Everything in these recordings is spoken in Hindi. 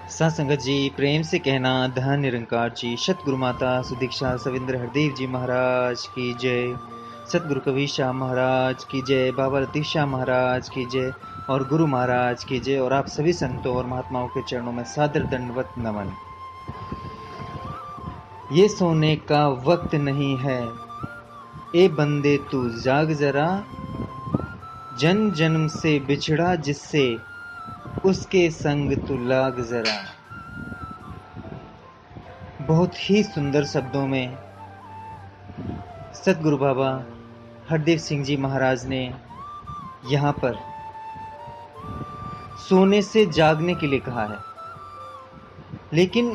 साथ संगत जी प्रेम से कहना धन निरंकार जी, सतगुरु माता सुदीक्षा सविंद्र हरदेव जी महाराज की जय, सतगुरु कबीर शाह महाराज की जय, बाबा लतीफ शाह महाराज की जय और गुरु महाराज की जय। और आप सभी संतों और महात्माओं के चरणों में सादर दंडवत नमन। ये सोने का वक्त नहीं है, ए बंदे तू जाग जरा, जन्म जन्म से बिछड़ा जिससे उसके संग तू लाग जरा। बहुत ही सुंदर शब्दों में सतगुरु बाबा हरदेव सिंह जी महाराज ने यहाँ पर सोने से जागने के लिए कहा है। लेकिन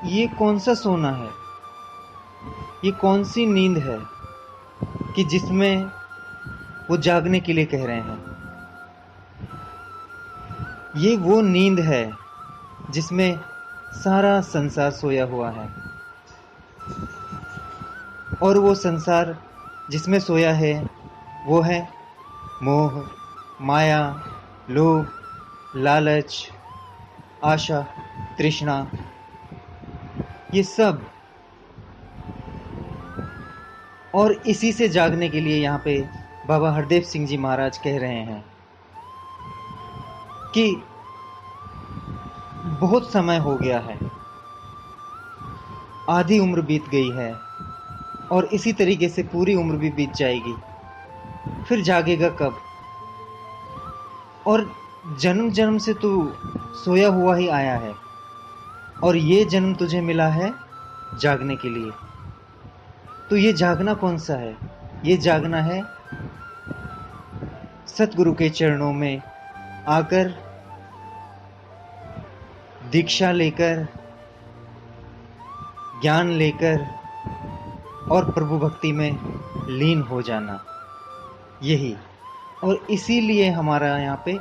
ये कौन सा सोना है, ये कौन सी नींद है कि जिसमें वो जागने के लिए कह रहे हैं। ये वो नींद है जिसमें सारा संसार सोया हुआ है, और वो संसार जिसमें सोया है वो है मोह, माया, लोभ, लालच, आशा, तृष्णा। ये सब, और इसी से जागने के लिए यहाँ पे बाबा हरदेव सिंह जी महाराज कह रहे हैं कि बहुत समय हो गया है, आधी उम्र बीत गई है और इसी तरीके से पूरी उम्र भी बीत जाएगी। फिर जागेगा कब? और जन्म जन्म से तू सोया हुआ ही आया है, और ये जन्म तुझे मिला है जागने के लिए। तो ये जागना कौन सा है? ये जागना है सतगुरु के चरणों में आकर दीक्षा लेकर, ज्ञान लेकर और प्रभु भक्ति में लीन हो जाना, यही। और इसीलिए हमारा यहाँ पे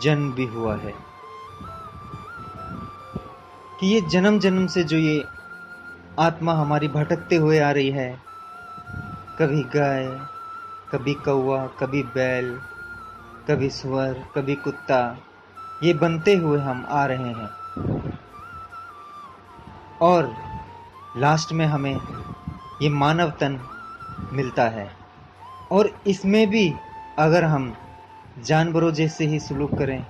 जन्म भी हुआ है कि ये जन्म जन्म से जो ये आत्मा हमारी भटकते हुए आ रही है, कभी गाय, कभी कौवा, कभी बैल, कभी सुअर, कभी कुत्ता, ये बनते हुए हम आ रहे हैं। और लास्ट में हमें ये मानव तन मिलता है, और इसमें भी अगर हम जानवरों जैसे ही सलूक करें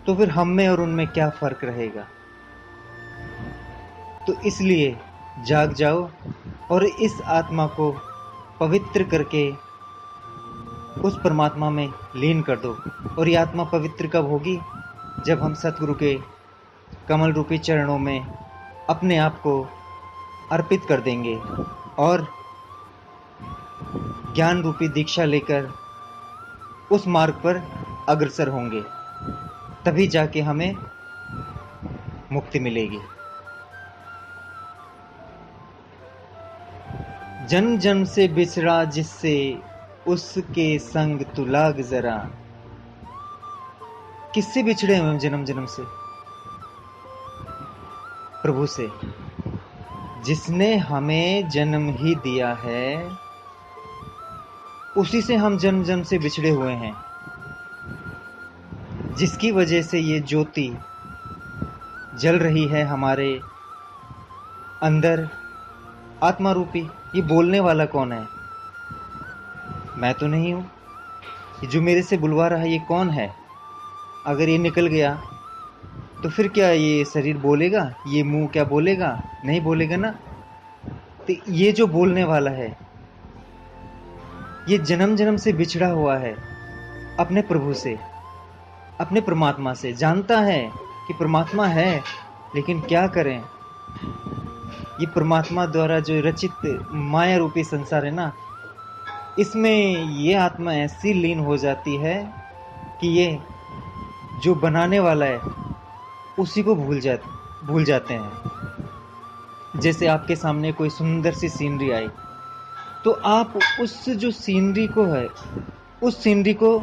तो फिर हम में और उनमें क्या फर्क रहेगा। तो इसलिए जाग जाओ और इस आत्मा को पवित्र करके उस परमात्मा में लीन कर दो। और ये आत्मा पवित्र कब होगी? जब हम सतगुरु के कमल रूपी चरणों में अपने आप को अर्पित कर देंगे और ज्ञान रूपी दीक्षा लेकर उस मार्ग पर अग्रसर होंगे, तभी जाके हमें मुक्ति मिलेगी। जन्म जन्म से बिछड़ा जिससे उसके संग तू लाग जरा। किससे बिछड़े हुए हम जन्म जन्म से? प्रभु से, जिसने हमें जन्म ही दिया है, उसी से हम जन्म जन्म से बिछड़े हुए हैं। जिसकी वजह से ये ज्योति जल रही है हमारे अंदर, आत्मा रूपी। ये बोलने वाला कौन है? मैं तो नहीं हूं। जो मेरे से बुलवा रहा है ये कौन है? अगर ये निकल गया तो फिर क्या ये शरीर बोलेगा? ये मुंह क्या बोलेगा? नहीं बोलेगा ना। तो ये जो बोलने वाला है, ये जन्म जन्म से बिछड़ा हुआ है अपने प्रभु से, अपने परमात्मा से। जानता है कि परमात्मा है, लेकिन क्या करें? ये परमात्मा द्वारा जो रचित माया रूपी संसार है ना, इसमें ये आत्मा ऐसी लीन हो जाती है कि ये जो बनाने वाला है उसी को भूल जाते हैं। जैसे आपके सामने कोई सुंदर सी सीनरी आई, तो आप उस जो सीनरी को है, उस सीनरी को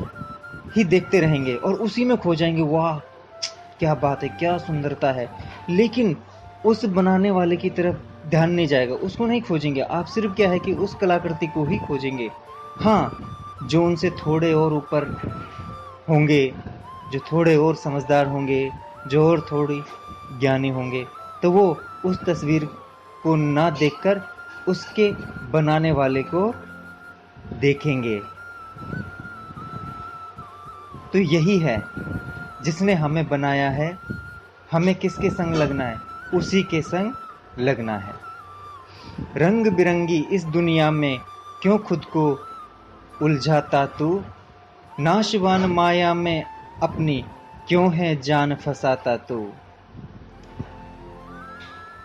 ही देखते रहेंगे और उसी में खो जाएंगे। वाह क्या बात है, क्या सुंदरता है। लेकिन उस बनाने वाले की तरफ ध्यान नहीं जाएगा, उसको नहीं खोजेंगे। आप सिर्फ क्या है कि उस कलाकृति को ही खोजेंगे। हाँ, जो उनसे थोड़े और ऊपर होंगे, जो थोड़े और समझदार होंगे, जो और थोड़ी ज्ञानी होंगे तो वो उस तस्वीर को ना देखकर उसके बनाने वाले को देखेंगे। तो यही है, जिसने हमें बनाया है, हमें किसके संग लगना है? उसी के संग लगना है। रंग बिरंगी इस दुनिया में क्यों खुद को उलझाता तू? नाशवान माया में अपनी क्यों है जान फंसाता तू?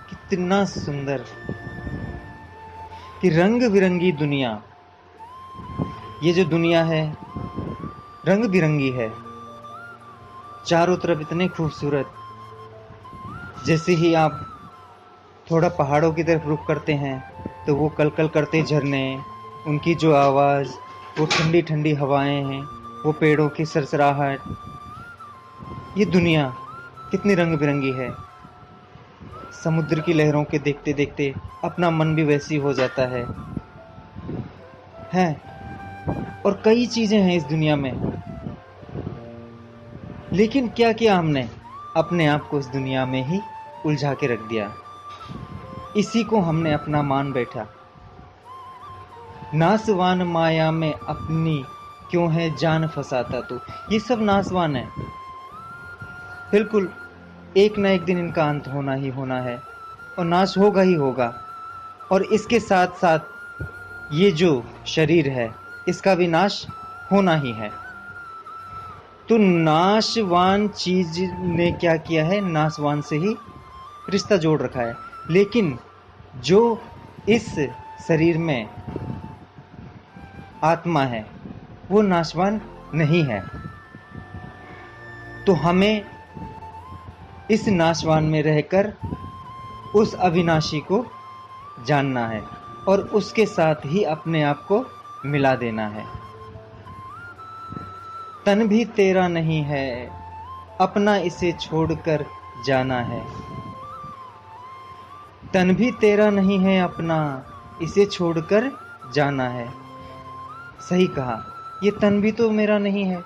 कितना सुंदर कि रंग बिरंगी दुनिया, ये जो दुनिया है रंग बिरंगी है, चारों तरफ इतने खूबसूरत। जैसे ही आप थोड़ा पहाड़ों की तरफ रुख करते हैं तो वो कल कल करते झरने, उनकी जो आवाज़, वो ठंडी ठंडी हवाएं हैं, वो पेड़ों की सरसराहट, ये दुनिया कितनी रंग बिरंगी है। समुद्र की लहरों के देखते देखते अपना मन भी वैसी हो जाता है। और कई चीज़ें हैं इस दुनिया में, लेकिन क्या किया हमने? अपने आप को इस दुनिया में ही उलझा के रख दिया। इसी को हमने अपना मान बैठा। नासवान माया में अपनी क्यों है जान फंसाता तू? ये सब नासवान है, बिल्कुल एक ना एक दिन इनका अंत होना ही होना है और नाश होगा ही होगा। और इसके साथ साथ ये जो शरीर है इसका भी नाश होना ही है। तो नाशवान चीज ने क्या किया है? नाशवान से ही रिश्ता जोड़ रखा है। लेकिन जो इस शरीर में आत्मा है वो नाशवान नहीं है। तो हमें इस नाशवान में रहकर उस अविनाशी को जानना है और उसके साथ ही अपने आप को मिला देना है। तन भी तेरा नहीं है, अपना इसे छोड़कर जाना है। तन भी तेरा नहीं है, अपना इसे छोड़कर जाना है। सही कहा, ये तन भी तो मेरा नहीं है।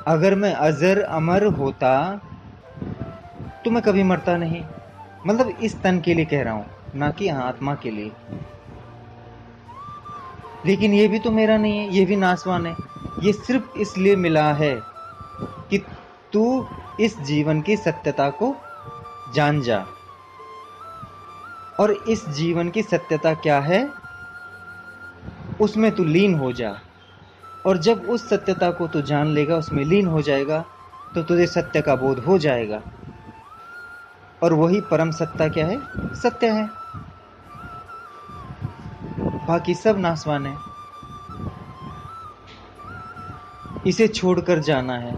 अगर मैं अजर अमर होता तो मैं कभी मरता नहीं। मतलब इस तन के लिए कह रहा हूं, ना कि आत्मा के लिए। लेकिन ये भी तो मेरा नहीं है, ये भी नासवान है। ये सिर्फ इसलिए मिला है कि तू इस जीवन की सत्यता को जान जा। और इस जीवन की सत्यता क्या है, उसमें तू लीन हो जा। और जब उस सत्यता को तू जान लेगा, उसमें लीन हो जाएगा, तो तुझे सत्य का बोध हो जाएगा। और वही परम सत्ता क्या है? सत्य है। बाकी सब नासवान है। इसे छोड़कर जाना है,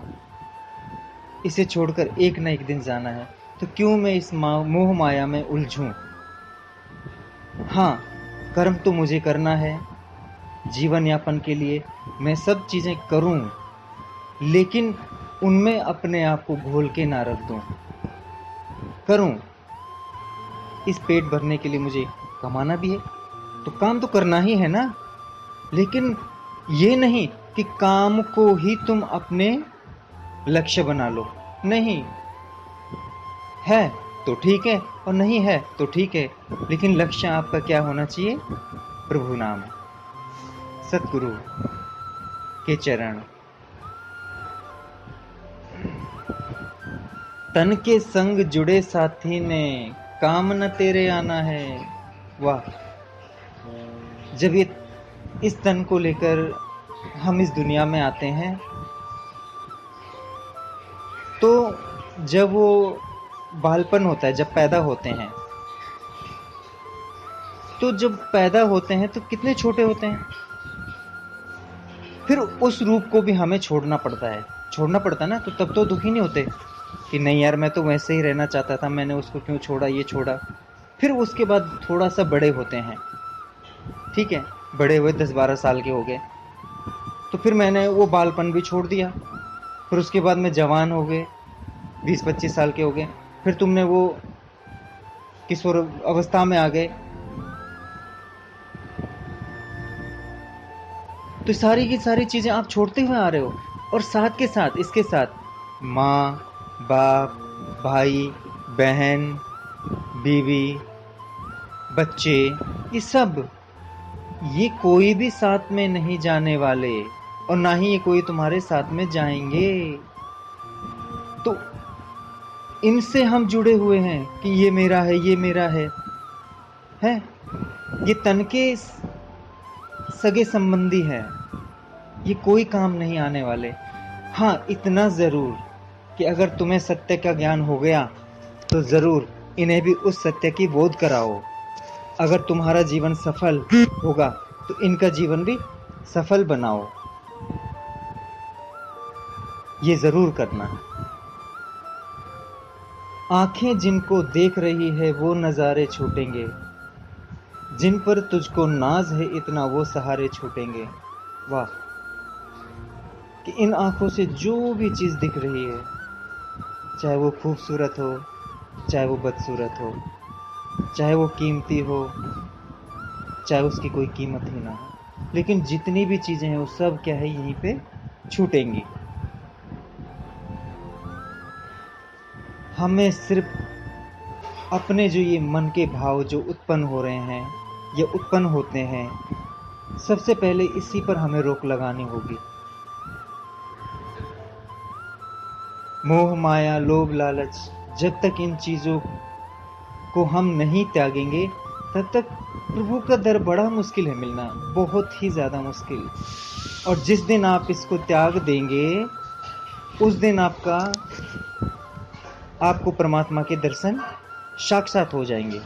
इसे छोड़कर एक न एक दिन जाना है। तो क्यों मैं इस मोह माया में उलझूं? हाँ, कर्म तो मुझे करना है, जीवन यापन के लिए मैं सब चीजें करूं, लेकिन उनमें अपने आप को घोल के ना रख दूं। करूं, इस पेट भरने के लिए मुझे कमाना भी है, तो काम तो करना ही है ना। लेकिन ये नहीं कि काम को ही तुम अपने लक्ष्य बना लो। नहीं है तो ठीक है और नहीं है तो ठीक है, लेकिन लक्ष्य आपका क्या होना चाहिए? प्रभु नाम, सतगुरु के चरण। तन के संग जुड़े साथी ने काम न तेरे आना है। वाह! जब ये इस तन को लेकर हम इस दुनिया में आते हैं, तो जब वो बालपन होता है, जब पैदा होते हैं, तो जब पैदा होते हैं तो कितने छोटे होते हैं। फिर उस रूप को भी हमें छोड़ना पड़ता है। छोड़ना पड़ता है ना, तो तब तो दुखी नहीं होते कि नहीं यार, मैं तो वैसे ही रहना चाहता था, मैंने उसको क्यों छोड़ा, ये छोड़ा। फिर उसके बाद थोड़ा सा बड़े होते हैं, ठीक है, बड़े हुए 10-12 साल के हो गए, तो फिर मैंने वो बालपन भी छोड़ दिया। फिर उसके बाद में जवान हो गए, 20-25 साल के हो गए, फिर तुमने वो किशोर अवस्था में आ गए। तो सारी की सारी चीजें आप छोड़ते हुए आ रहे हो। और साथ के साथ, इसके साथ माँ, बाप, भाई, बहन, बीवी, बच्चे, ये सब, ये कोई भी साथ में नहीं जाने वाले, और ना ही ये कोई तुम्हारे साथ में जाएंगे। तो इनसे हम जुड़े हुए हैं कि ये मेरा है, ये मेरा है। ये तन के सगे संबंधी है, ये कोई काम नहीं आने वाले। हाँ, इतना जरूर कि अगर तुम्हें सत्य का ज्ञान हो गया तो जरूर इन्हें भी उस सत्य की बोध कराओ। अगर तुम्हारा जीवन सफल होगा तो इनका जीवन भी सफल बनाओ। ये जरूर करना। आंखें जिनको देख रही है वो नजारे छूटेंगे, जिन पर तुझको नाज है इतना वो सहारे छूटेंगे। वाह, कि इन आंखों से जो भी चीज दिख रही है, चाहे वो खूबसूरत हो, चाहे वो बदसूरत हो, चाहे वो कीमती हो, चाहे उसकी कोई कीमत ही ना हो, लेकिन जितनी भी चीजें हैं वो सब क्या है, यहीं पे छूटेंगी। हमें सिर्फ अपने जो ये मन के भाव जो उत्पन्न हो रहे हैं या उत्पन्न होते हैं, सबसे पहले इसी पर हमें रोक लगानी होगी। मोह, माया, लोभ, लालच, जब तक इन चीजों को हम नहीं त्यागेंगे तब तक प्रभु का दर बड़ा मुश्किल है मिलना, बहुत ही ज्यादा मुश्किल। और जिस दिन आप इसको त्याग देंगे उस दिन आपको परमात्मा के दर्शन साक्षात हो जाएंगे।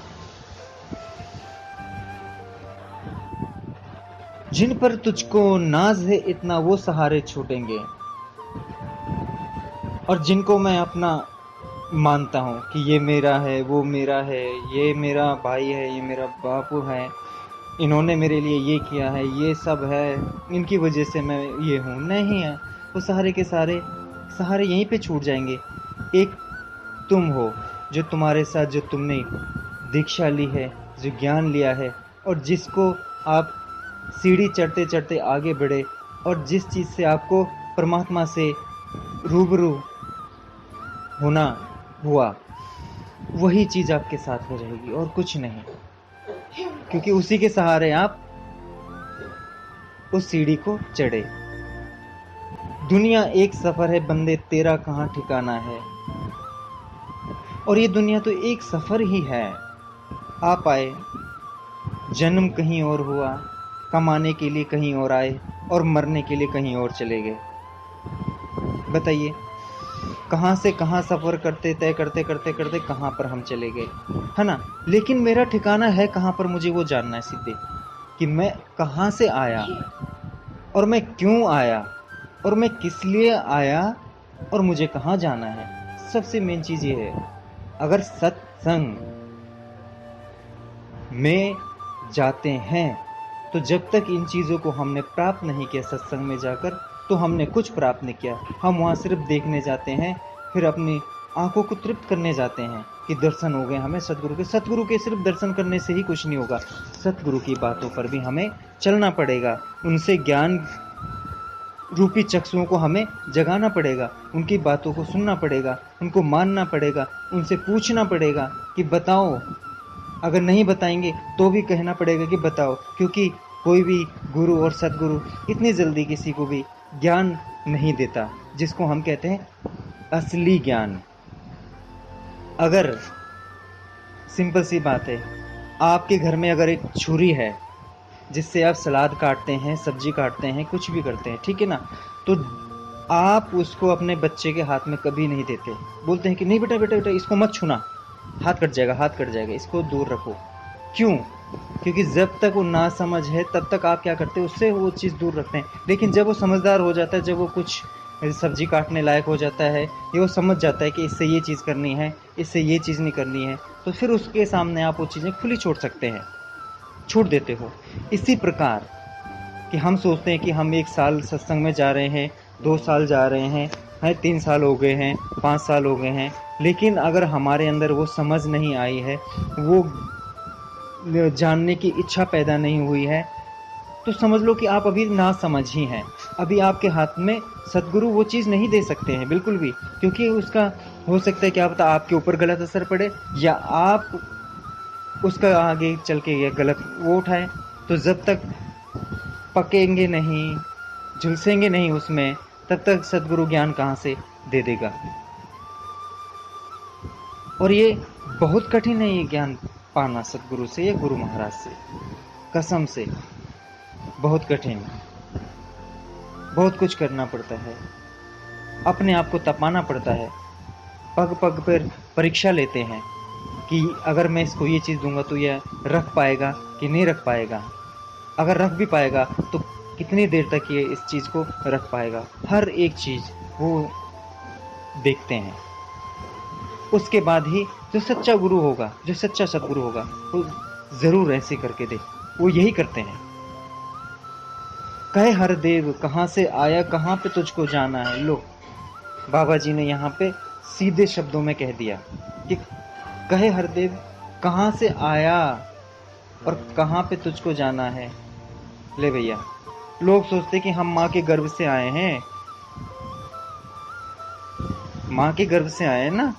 जिन पर तुझको नाज है इतना वो सहारे छूटेंगे। और जिनको मैं अपना मानता हूँ कि ये मेरा है, वो मेरा है, ये मेरा भाई है, ये मेरा बापू है, इन्होंने मेरे लिए ये किया है, ये सब है, इनकी वजह से मैं ये हूँ, नहीं है, वो सारे के सहारे यहीं पे छूट जाएंगे। एक तुम हो जो तुम्हारे साथ, जो तुमने दीक्षा ली है, जो ज्ञान लिया है, और जिसको आप सीढ़ी चढ़ते चढ़ते आगे बढ़े, और जिस चीज़ से आपको परमात्मा से रूबरू होना हुआ, वही चीज़ आपके साथ में रहेगी और कुछ नहीं, क्योंकि उसी के सहारे आप उस सीढ़ी को चढ़े। दुनिया एक सफर है बंदे, तेरा कहाँ ठिकाना है। और ये दुनिया तो एक सफर ही है। आप आए, जन्म कहीं और हुआ, कमाने के लिए कहीं और आए, और मरने के लिए कहीं और चले गए। बताइए, कहाँ से कहाँ सफर करते तय करते करते करते कहाँ पर हम चले गए, है ना। लेकिन मेरा ठिकाना है कहाँ पर, मुझे वो जानना है सीधे, कि मैं कहाँ से आया, और मैं क्यों आया, और मैं किस लिए आया, और मुझे कहाँ जाना है। सबसे मेन चीज ये है। अगर सत्संग में जाते हैं तो जब तक इन चीज़ों को हमने प्राप्त नहीं किया सत्संग में जाकर, तो हमने कुछ प्राप्त नहीं किया। हम वहाँ सिर्फ देखने जाते हैं, फिर अपनी आंखों को तृप्त करने जाते हैं कि दर्शन हो गए हमें सतगुरु के सिर्फ दर्शन करने से ही कुछ नहीं होगा। सतगुरु की बातों पर भी हमें चलना पड़ेगा, उनसे ज्ञान रूपी चक्षुओं को हमें जगाना पड़ेगा, उनकी बातों को सुनना पड़ेगा, उनको मानना पड़ेगा, उनसे पूछना पड़ेगा कि बताओ। अगर नहीं बताएंगे तो भी कहना पड़ेगा कि बताओ, क्योंकि कोई भी गुरु और सतगुरु इतनी जल्दी किसी को भी ज्ञान नहीं देता, जिसको हम कहते हैं असली ज्ञान। अगर सिंपल सी बात है, आपके घर में अगर एक छुरी है जिससे आप सलाद काटते हैं, सब्जी काटते हैं, कुछ भी करते हैं, ठीक है ना, तो आप उसको अपने बच्चे के हाथ में कभी नहीं देते। बोलते हैं कि नहीं बेटा बेटा बेटा इसको मत छूना, हाथ कट जाएगा, इसको दूर रखो। क्यों? क्योंकि जब तक वो ना समझ है तब तक आप क्या करते हैं, उससे वो चीज़ दूर रखते हैं। लेकिन जब वो समझदार हो जाता है, जब वो कुछ सब्जी काटने लायक हो जाता है, ये वो समझ जाता है कि इससे ये चीज़ करनी है, इससे ये चीज़ नहीं करनी है, तो फिर उसके सामने आप वो चीज़ें खुली छोड़ सकते हैं, छूट देते हो। इसी प्रकार कि हम सोचते हैं कि हम 1 साल सत्संग में जा रहे हैं, 2 साल जा रहे हैं, 3 साल हो गए हैं, 5 साल हो गए हैं, लेकिन अगर हमारे अंदर वो समझ नहीं आई है, वो जानने की इच्छा पैदा नहीं हुई है, तो समझ लो कि आप अभी ना समझ ही हैं। अभी आपके हाथ में सद्गुरु वो चीज़ नहीं दे सकते हैं बिल्कुल भी, क्योंकि उसका हो सकता है क्या पता आपके ऊपर गलत असर पड़े, या आप उसका आगे चल के ये गलत वो उठाए। तो जब तक पकेंगे नहीं, झुलसेंगे नहीं उसमें, तब तक सद्गुरु ज्ञान कहाँ से दे देगा। और ये बहुत कठिन है, ये ज्ञान पाना सद्गुरु से या गुरु महाराज से, कसम से बहुत कठिन। बहुत कुछ करना पड़ता है, अपने आप को तपाना पड़ता है, पग पग पर परीक्षा लेते हैं कि अगर मैं इसको ये चीज़ दूंगा तो यह रख पाएगा कि नहीं रख पाएगा। अगर रख भी पाएगा तो कितनी देर तक ये इस चीज़ को रख पाएगा। हर एक चीज़ वो देखते हैं। उसके बाद ही जो सच्चा गुरु होगा, जो सच्चा सद्गुरु होगा, वो ज़रूर ऐसे करके दे। वो यही करते हैं। कहे हर देव कहाँ से आया, कहाँ पे तुझको जाना है। लो, बाबा जी ने यहाँ पे सीधे शब्दों में कह दिया कि कहे हर देव कहाँ से आया और कहाँ पे तुझको जाना है। ले भैया, लोग सोचते कि हम माँ के गर्भ से आए हैं, माँ के गर्भ से आए हैं ना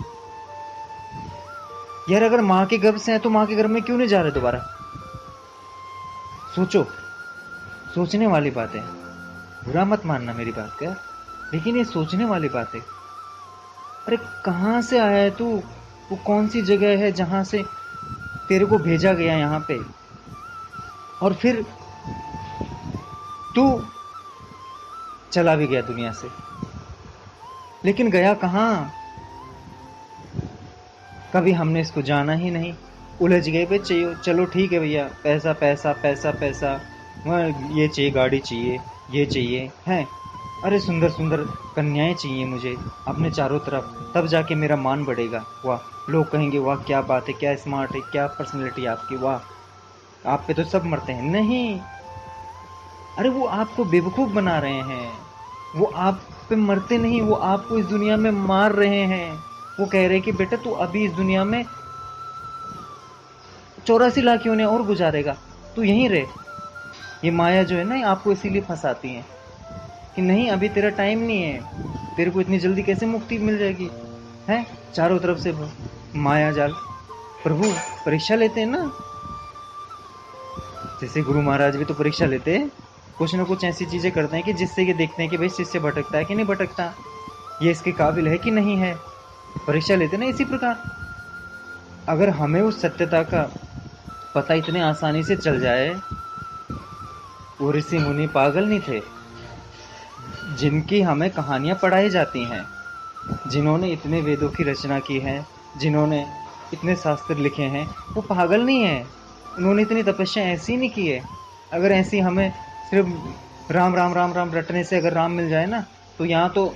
यार। अगर माँ के गर्भ से आए तो माँ के गर्भ में क्यों नहीं जा रहे दोबारा? सोचो, सोचने वाली बात है। बुरा मत मानना मेरी बात का, लेकिन ये सोचने वाली बात है। अरे कहाँ से आया है तू? वो कौन सी जगह है जहां से तेरे को भेजा गया यहाँ पे? और फिर तू चला भी गया दुनिया से, लेकिन गया कहाँ? कभी हमने इसको जाना ही नहीं। उलझ गए पे चाहिए, चलो ठीक है भैया, पैसा पैसा पैसा पैसा, ये चाहिए, गाड़ी चाहिए, ये चाहिए है, अरे सुंदर सुंदर कन्याएं चाहिए मुझे अपने चारों तरफ, तब जाके मेरा मान बढ़ेगा। वाह, लोग कहेंगे वाह क्या बात है, क्या स्मार्ट है, क्या पर्सनैलिटी आपकी, वाह आप पे तो सब मरते हैं। नहीं, अरे वो आपको बेवकूफ़ बना रहे हैं। वो आप पे मरते नहीं, वो आपको इस दुनिया में मार रहे हैं। वो कह रहे हैं कि बेटा तू अभी इस दुनिया में 84 लाख योनियां और गुजारेगा, तू यहीं रहे। ये माया जो है ना, आपको इसीलिए फंसाती है कि नहीं अभी तेरा टाइम नहीं है, तेरे को इतनी जल्दी कैसे मुक्ति मिल जाएगी है। चारों तरफ से माया जाल। प्रभु परीक्षा लेते हैं ना, जैसे गुरु महाराज भी तो परीक्षा लेते हैं। कुछ ना कुछ ऐसी चीजें करते हैं कि जिससे ये देखते हैं कि भाई शिष्य भटकता है कि नहीं भटकता, ये इसके काबिल है कि नहीं है। परीक्षा लेते ना इसी प्रकार। अगर हमें उस सत्यता का पता इतने आसानी से चल जाए, वो ऋषि मुनि पागल नहीं थे जिनकी हमें कहानियां पढ़ाई जाती हैं, जिन्होंने इतने वेदों की रचना की है, जिन्होंने इतने शास्त्र लिखे हैं, वो पागल नहीं है। उन्होंने इतनी तपस्या ऐसी नहीं की है। अगर ऐसी हमें सिर्फ राम राम राम राम रटने से अगर राम मिल जाए ना, तो यहाँ तो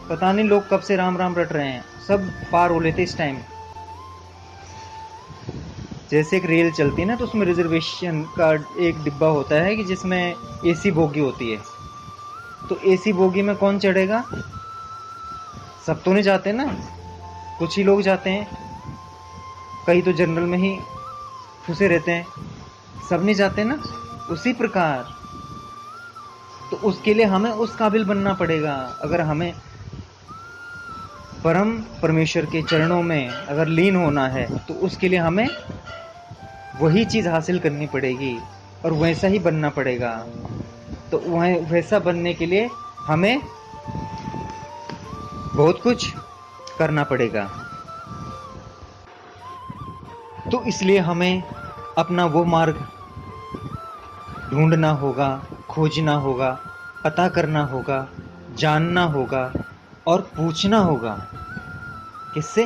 पता नहीं लोग कब से राम राम रट रहे हैं, सब पार हो लेते इस टाइम। जैसे एक रेल चलती है ना, तो उसमें रिजर्वेशन का एक डिब्बा होता है कि जिसमें एसी बोगी होती है। तो एसी बोगी में कौन चढ़ेगा? सब तो नहीं जाते ना, कुछ ही लोग जाते हैं। कई तो जनरल में ही फंसे रहते हैं, सब नहीं जाते ना। उसी प्रकार तो उसके लिए हमें उस काबिल बनना पड़ेगा। अगर हमें परम परमेश्वर के चरणों में अगर लीन होना है, तो उसके लिए हमें वही चीज़ हासिल करनी पड़ेगी और वैसा ही बनना पड़ेगा। तो वैसा बनने के लिए हमें बहुत कुछ करना पड़ेगा। तो इसलिए हमें अपना वो मार्ग ढूंढना होगा, खोजना होगा, पता करना होगा, जानना होगा और पूछना होगा। किससे?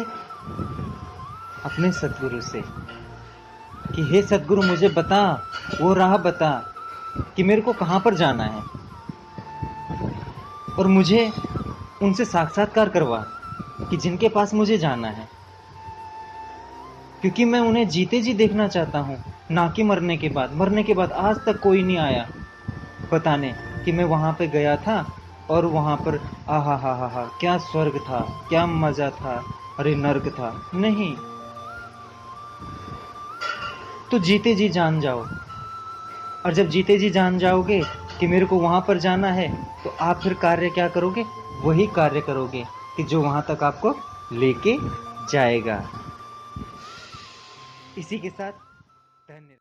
अपने सद्गुरु से, कि हे सद्गुरु मुझे बता, वो राह बता कि मेरे को कहाँ पर जाना है, और मुझे उनसे साक्षात्कार करवा कि जिनके पास मुझे जाना है। क्योंकि मैं उन्हें जीते जी देखना चाहता हूँ, ना कि मरने के बाद। मरने के बाद आज तक कोई नहीं आया बताने कि मैं वहाँ पे गया था और वहाँ पर आहा हा हा हा क्या स्वर्ग था, क्या मज़ा था, अरे नर्क था। नहीं, तो जीते जी जान जाओ। और जब जीते जी जान जाओगे कि मेरे को वहाँ पर जाना है, तो आप फिर कार्य क्या करोगे? वही कार्य करोगे कि जो वहाँ तक आपको लेके जाएगा। इसी के साथ धन्यवाद।